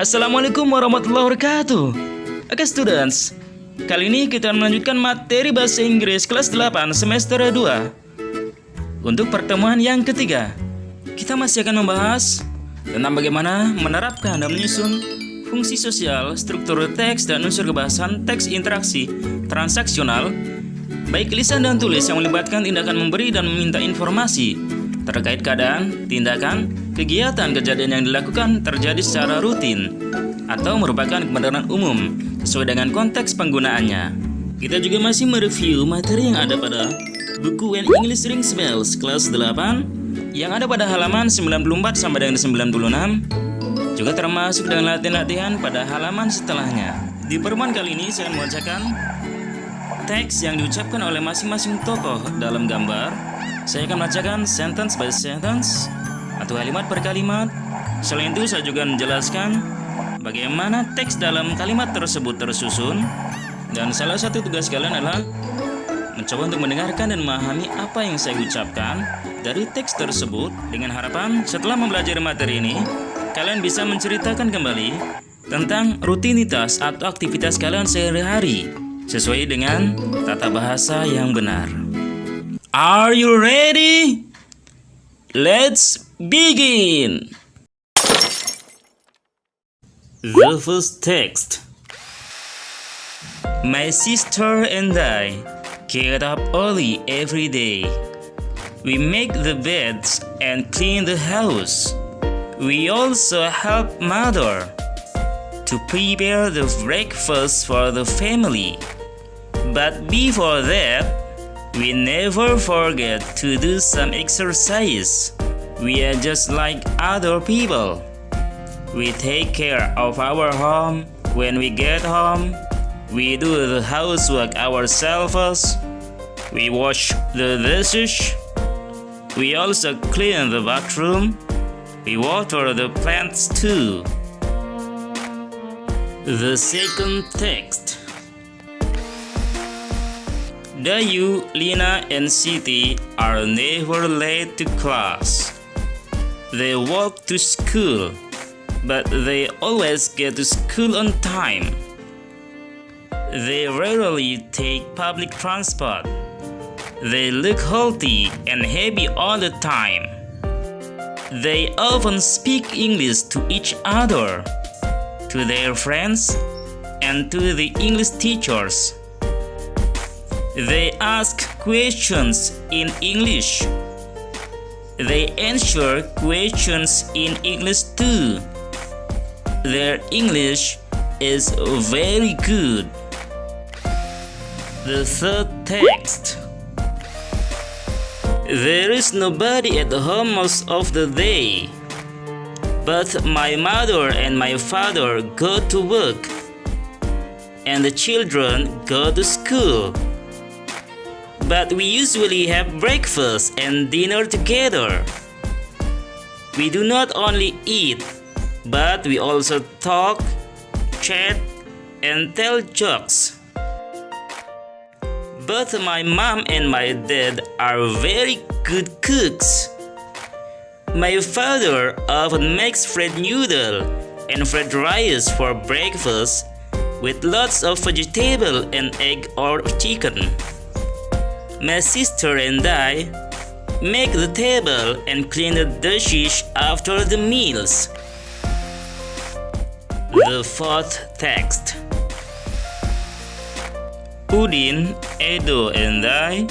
Assalamualaikum warahmatullahi wabarakatuh. Oke students, kali ini kita melanjutkan materi bahasa Inggris kelas 8 semester 2. Untuk pertemuan yang ketiga, kita masih akan membahas tentang bagaimana menerapkan dan menyusun fungsi sosial, struktur teks dan unsur kebahasan teks interaksi transaksional, baik lisan dan tulis yang melibatkan tindakan memberi dan meminta informasi terkait keadaan, tindakan, kegiatan, kejadian yang dilakukan terjadi secara rutin atau merupakan kebenaran umum sesuai dengan konteks penggunaannya. Kita juga masih mereview materi yang ada pada buku When English Rings Bells kelas 8 yang ada pada halaman 94 sampai dengan 96, juga termasuk dengan latihan-latihan pada halaman setelahnya. Di pertemuan kali ini saya akan membacakan teks yang diucapkan oleh masing-masing tokoh dalam gambar. Saya akan membacakan sentence by sentence atau kalimat per kalimat. Selain itu saya juga menjelaskan bagaimana teks dalam kalimat tersebut tersusun. Dan salah satu tugas kalian adalah mencoba untuk mendengarkan dan memahami apa yang saya ucapkan dari teks tersebut, dengan harapan setelah mempelajari materi ini kalian bisa menceritakan kembali tentang rutinitas atau aktivitas kalian sehari-hari sesuai dengan tata bahasa yang benar. Are you ready? Let's begin! The first text. My sister and I get up early every day. We make the beds and clean the house. We also help mother to prepare the breakfast for the family. But before that, we never forget to do some exercise. We are just like other people. We take care of our home when we get home. We do the housework ourselves. We wash the dishes. We also clean the bathroom. We water the plants too. The second text. Dayu, Lina, and Siti are never late to class. They walk to school, but they always get to school on time. They rarely take public transport. They look healthy and happy all the time. They often speak English to each other, to their friends, and to the English teachers. They ask questions in English. They answer questions in English too. Their English is very good. The third text. There is nobody at home most of the day, but my mother and my father go to work, and the children go to school. But we usually have breakfast and dinner together. We do not only eat, but we also talk, chat, and tell jokes. Both my mom and my dad are very good cooks. My father often makes fried noodle and fried rice for breakfast with lots of vegetable and egg or chicken. My sister and I make the table and clean the dishes after the meals. The fourth text. Udin, Edo, and I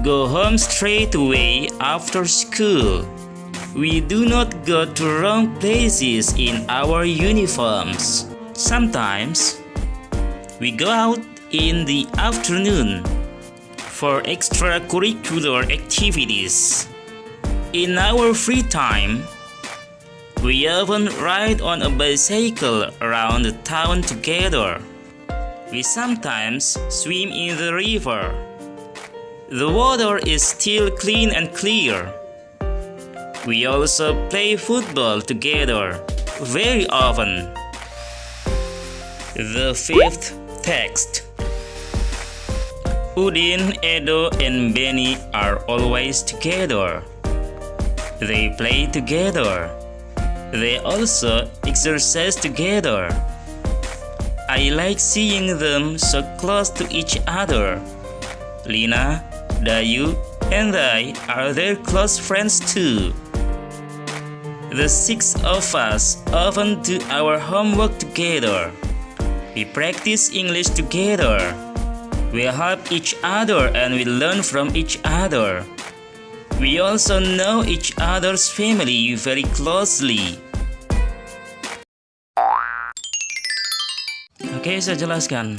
go home straight away after school. We do not go to wrong places in our uniforms. Sometimes we go out in the afternoon for extracurricular activities. In our free time, we often ride on a bicycle around the town together. We sometimes swim in the river. The water is still clean and clear. We also play football together very often. The fifth text. Udin, Edo, and Benny are always together. They play together. They also exercise together. I like seeing them so close to each other. Lina, Dayu, and I are their close friends too. The six of us often do our homework together. We practice English together. We help each other and we learn from each other. We also know each other's family very closely. Oke, saya jelaskan.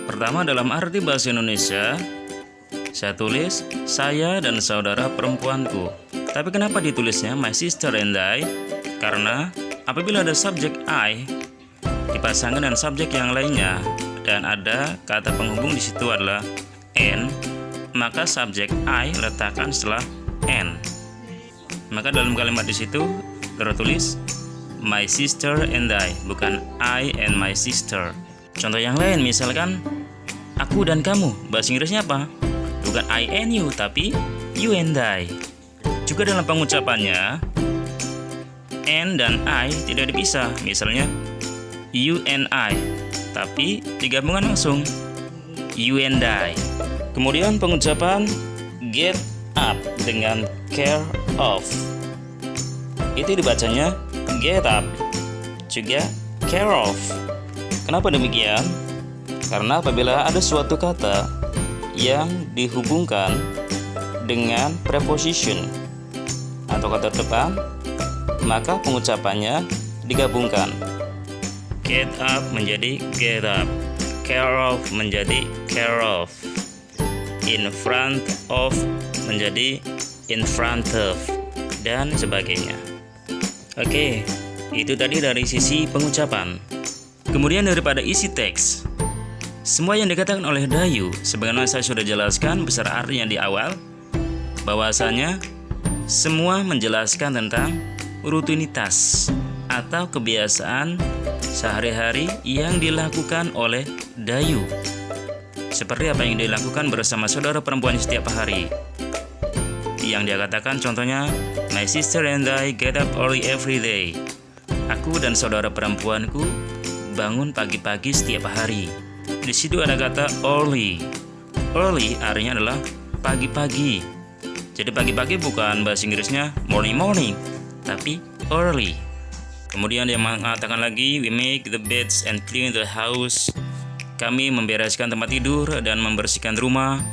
Pertama, dalam arti bahasa Indonesia, saya tulis saya dan saudara perempuanku. Tapi kenapa ditulisnya my sister and I? Karena apabila ada subjek I dipasangkan dengan subjek yang lainnya dan ada kata penghubung di situ adalah and, maka subjek I letakkan setelah and. Maka dalam kalimat di situ tertulis my sister and I, bukan I and my sister. Contoh yang lain misalkan aku dan kamu, bahasa Inggrisnya apa? Bukan I and you, tapi you and I. Juga dalam pengucapannya and dan I tidak dipisah. Misalnya you and I, tapi digabungkan langsung you and I. Kemudian pengucapan get up dengan care of, itu dibacanya get up, juga care of. Kenapa demikian? Karena apabila ada suatu kata yang dihubungkan dengan preposition atau kata depan, maka pengucapannya digabungkan. Get up menjadi get up, care of menjadi care of, in front of menjadi in front of, dan sebagainya. Oke, itu tadi dari sisi pengucapan. Kemudian daripada isi teks, semua yang dikatakan oleh Dayu, sebagaimana saya sudah jelaskan besar artinya di awal, bahwasanya semua menjelaskan tentang rutinitas atau kebiasaan sehari-hari yang dilakukan oleh Dayu, seperti apa yang dilakukan bersama saudara perempuan setiap hari. Yang dia katakan contohnya, my sister and I get up early every day. Aku dan saudara perempuanku bangun pagi-pagi setiap hari. Di situ ada kata early. Early artinya adalah pagi-pagi. Jadi pagi-pagi bukan bahasa Inggrisnya morning, tapi early. Kemudian dia mengatakan lagi, we make the beds and clean the house. Kami membereskan tempat tidur dan membersihkan rumah.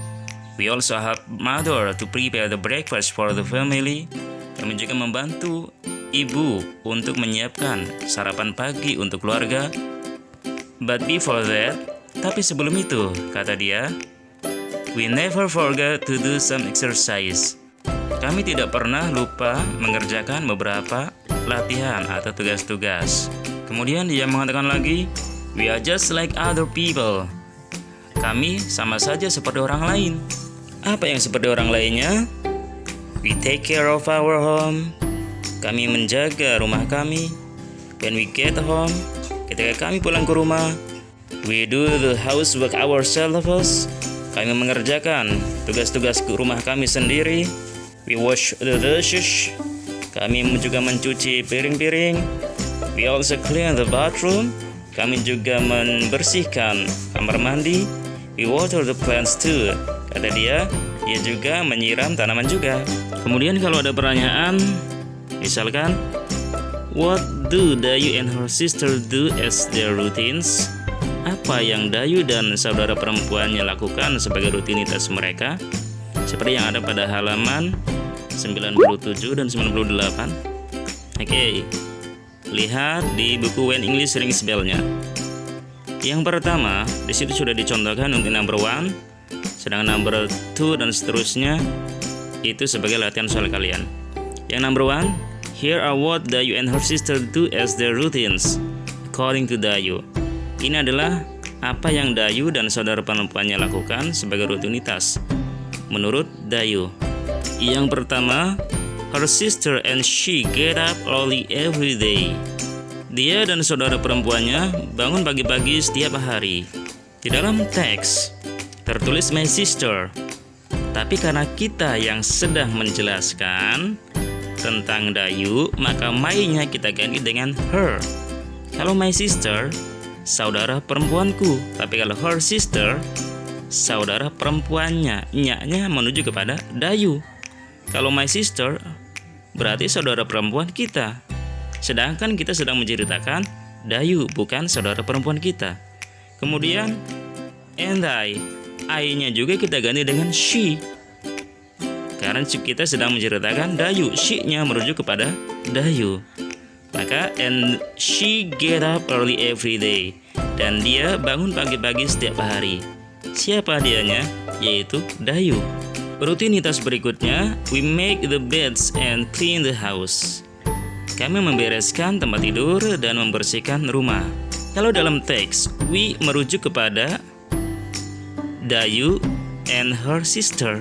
We also help mother to prepare the breakfast for the family. Kami juga membantu ibu untuk menyiapkan sarapan pagi untuk keluarga. But before that, tapi sebelum itu, kata dia, we never forget to do some exercise. Kami tidak pernah lupa mengerjakan beberapa latihan atau tugas-tugas. Kemudian dia mengatakan lagi, we are just like other people. Kami sama saja seperti orang lain. Apa yang seperti orang lainnya? We take care of our home. Kami menjaga rumah kami. When we get home, ketika kami pulang ke rumah, we do the housework ourselves. Kami mengerjakan tugas-tugas ke rumah kami sendiri. We wash the dishes. Kami juga mencuci piring-piring. We also clean the bathroom. Kami juga membersihkan kamar mandi. We water the plants too. Kata dia juga menyiram tanaman juga. Kemudian kalau ada pertanyaan, misalkan, what do Dayu and her sister do as their routines? Apa yang Dayu dan saudara perempuannya lakukan sebagai rutinitas mereka? Seperti yang ada pada halaman 97 dan 98. Oke, lihat di buku When English Rings Bell-nya. Yang pertama, di situ sudah dicontohkan untuk number 1. Sedangkan number 2 dan seterusnya itu sebagai latihan soal kalian. Yang number 1, here are what Dayu and her sister do as their routines according to Dayu. Ini adalah apa yang Dayu dan saudara perempuannya lakukan sebagai rutinitas menurut Dayu. Yang pertama, her sister and she get up early every day. Dia dan saudara perempuannya bangun pagi-pagi setiap hari. Di dalam teks tertulis my sister, tapi karena kita yang sedang menjelaskan, tentang Dayu, maka my-nya kita ganti dengan her. Kalau my sister, saudara perempuanku. Tapi kalau her sister, saudara perempuannya. Nya-nya menuju kepada Dayu. Kalau my sister, berarti saudara perempuan kita. Sedangkan kita sedang menceritakan Dayu, bukan saudara perempuan kita. Kemudian and I-nya juga kita ganti dengan she. Karena kita sedang menceritakan Dayu, she-nya merujuk kepada Dayu. Maka and she get up early every day. Dan dia bangun pagi-pagi setiap hari. Siapa dianya? Yaitu Dayu. Rutinitas berikutnya, we make the beds and clean the house. Kami membereskan tempat tidur dan membersihkan rumah. Kalau dalam teks, we merujuk kepada Dayu and her sister.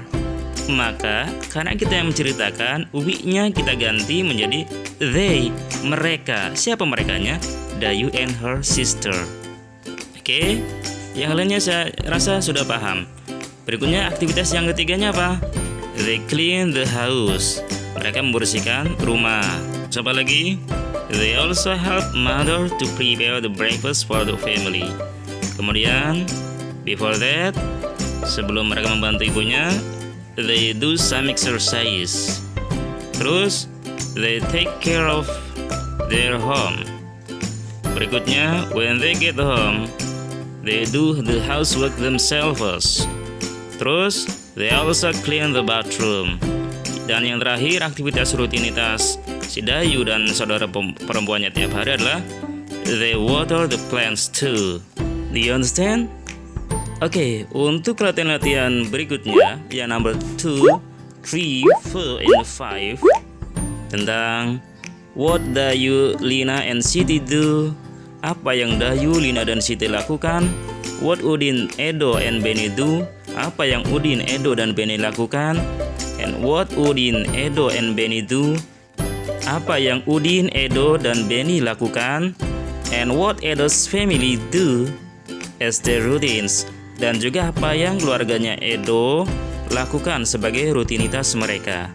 Maka karena kita yang menceritakan, we-nya kita ganti menjadi they, mereka. Siapa merekanya? Dayu and her sister. Oke, yang lainnya saya rasa sudah paham. Berikutnya aktivitas yang ketiganya apa? They clean the house. Mereka membersihkan rumah. Siapa lagi? They also help mother to prepare the breakfast for the family. Kemudian, before that, sebelum mereka membantu ibunya, they do some exercise. Terus, they take care of their home. Berikutnya, when they get home, they do the housework themselves. Terus, they also clean the bathroom. Dan yang terakhir, aktivitas rutinitas si Dayu dan saudara perempuannya tiap hari adalah they water the plants too. Do you understand? Oke, untuk latihan-latihan berikutnya yang number 2, 3, 4, and 5 tentang what Dayu, Lina, and Siti do. Apa yang Dayu, Lina, dan Siti lakukan. What Udin, Edo, and Beni do. Apa yang Udin, Edo, dan Beni lakukan. And what Udin, Edo, and Beni do. Apa yang Udin, Edo, dan Beni lakukan. And what Edo's family do as their routines. Dan juga apa yang keluarganya Edo lakukan sebagai rutinitas mereka.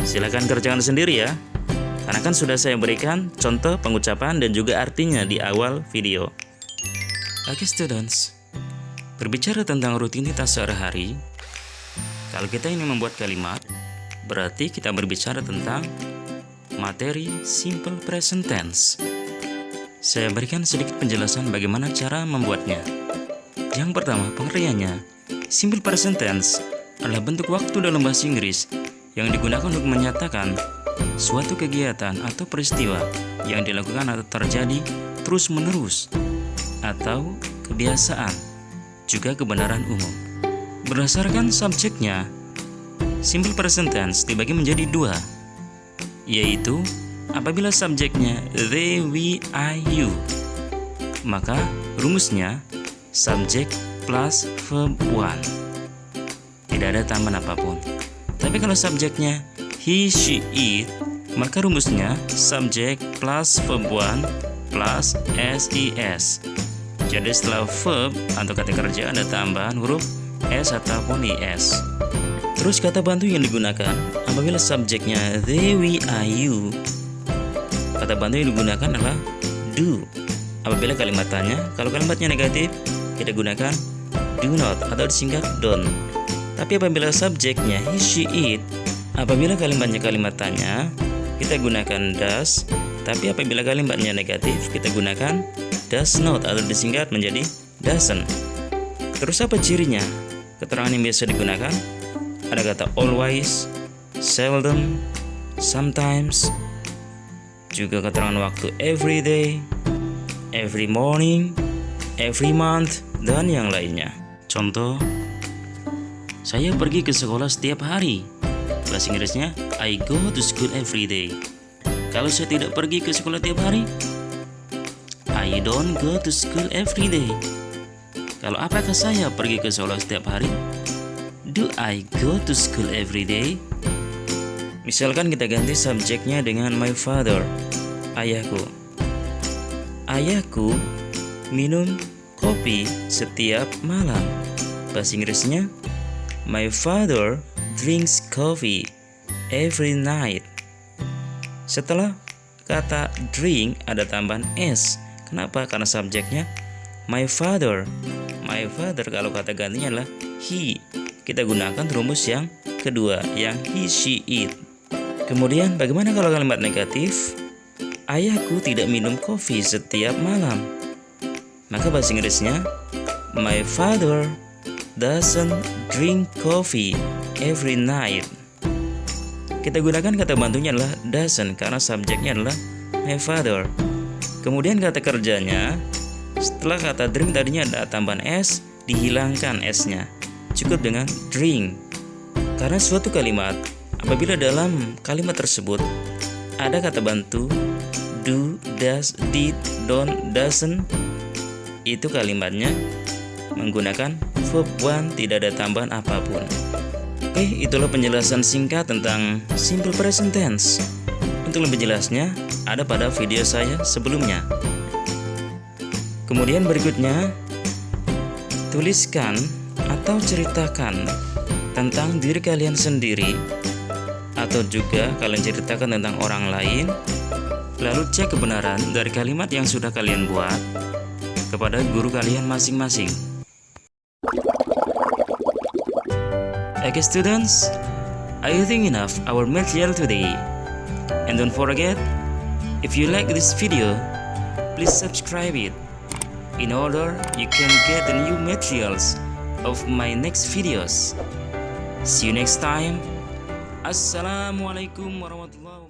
Silakan kerjakan sendiri ya, karena kan sudah saya berikan contoh pengucapan dan juga artinya di awal video. Oke students, berbicara tentang rutinitas sehari-hari, kalau kita ini membuat kalimat, berarti kita berbicara tentang materi simple present tense. Saya berikan sedikit penjelasan bagaimana cara membuatnya. Yang pertama, pengertiannya. Simple present tense adalah bentuk waktu dalam bahasa Inggris yang digunakan untuk menyatakan suatu kegiatan atau peristiwa yang dilakukan atau terjadi terus-menerus atau kebiasaan, juga kebenaran umum. Berdasarkan subjeknya, simple present tense dibagi menjadi 2, yaitu apabila subjeknya they, we, I, you, maka rumusnya subject plus verb 1. Tidak ada tambahan apapun. Tapi kalau subjeknya he, she, it, maka rumusnya subject plus verb 1 plus ses. Jadi setelah verb atau kata kerja ada tambahan huruf s ataupun is. Terus kata bantu yang digunakan apabila subjeknya they, we, I, you, kata bantu yang digunakan adalah do. Apabila kalimatnya, kalau kalimatnya negatif, kita gunakan do not atau disingkat don't. Tapi apabila subjeknya he, she, it, apabila kalimatnya kalimat tanya, kita gunakan does. Tapi apabila kalimatnya negatif, kita gunakan does not atau disingkat menjadi doesn't. Terus apa cirinya? Keterangan yang biasa digunakan ada kata always, seldom, sometimes, juga keterangan waktu every day, every morning, every month, dan yang lainnya. Contoh, saya pergi ke sekolah setiap hari. Bahasa Inggrisnya I go to school every day. Kalau saya tidak pergi ke sekolah tiap hari, I don't go to school every day. Kalau apakah saya pergi ke sekolah setiap hari? Do I go to school every day? Misalkan kita ganti subjeknya dengan my father, ayahku. Ayahku minum kopi setiap malam. Bahasa Inggrisnya my father drinks coffee every night. Setelah kata drink ada tambahan s. Kenapa? Karena subjeknya my father. My father kalau kata gantinya adalah he. Kita gunakan rumus yang kedua, yang he, she, it. Kemudian bagaimana kalau kalimat negatif? Ayahku tidak minum kopi setiap malam. Maka bahasa Inggrisnya my father doesn't drink coffee every night. Kita gunakan kata bantunya adalah doesn't karena subjeknya adalah my father. Kemudian kata kerjanya, setelah kata drink tadinya ada tambahan s, dihilangkan s-nya. Cukup dengan drink. Karena suatu kalimat, apabila dalam kalimat tersebut ada kata bantu do, does, did, don't, doesn't, itu kalimatnya menggunakan verb one, tidak ada tambahan apapun. Oke, itulah penjelasan singkat tentang simple present tense. Untuk lebih jelasnya, ada pada video saya sebelumnya. Kemudian berikutnya, tuliskan atau ceritakan tentang diri kalian sendiri, atau juga kalian ceritakan tentang orang lain, lalu cek kebenaran dari kalimat yang sudah kalian buat kepada guru kalian masing-masing. Okay students, are you thinking of our material today? And don't forget, if you like this video, please subscribe it in order you can get the new materials of my next videos. See you next time. Assalamualaikum warahmatullahi wabarakatuh.